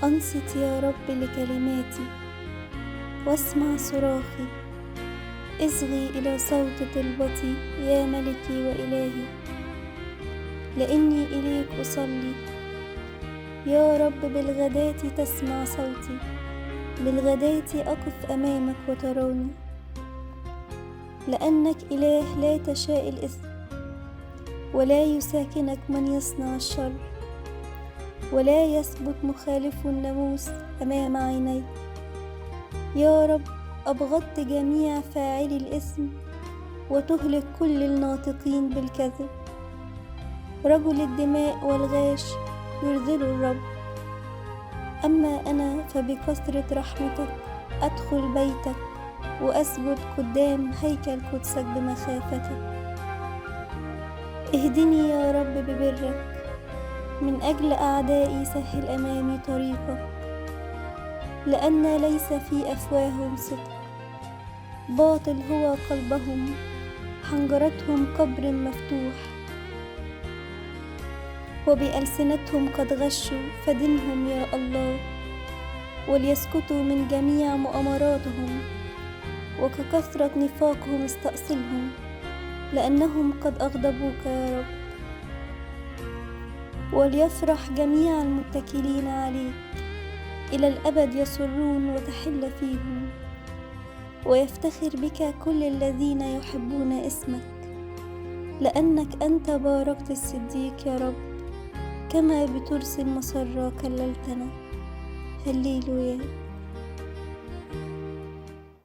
أنصت يا رب لكلماتي واسمع صراخي، اصغي إلى صوت طلبتي يا ملكي وإلهي، لأني إليك أصلي يا رب. بالغداة تسمع صوتي، بالغداة أقف أمامك وتراني، لأنك إله لا تشاء الإثم، ولا يساكنك من يصنع الشر، ولا يثبت مخالف الناموس أمام عينيك. يا رب أبغضت جميع فاعلي الإثم، وتهلك كل الناطقين بالكذب. رجل الدماء والغاش يرذل الرب، أما أنا فبكثرة رحمتك أدخل بيتك وأسجد قدام هيكل قدسك بمخافتك. اهدني يا رب ببرك، من أجل أعدائي سهل أمامي طريقك، لأن ليس في أفواههم صدق. باطل هو قلبهم، حنجرتهم قبر مفتوح، وبألسنتهم قد غشوا. فدنهم يا الله، وليسكتوا من جميع مؤامراتهم، وككثرة نفاقهم استأصلهم، لأنهم قد أغضبوك يا رب. وليفرح جميع المتكلين عليك، إلى الأبد يسرون وتحل فيهم. ويفتخر بك كل الذين يحبون اسمك، لأنك أنت باركت الصديق يا رب، كما بترسل مسرة كللتنا. هللويا.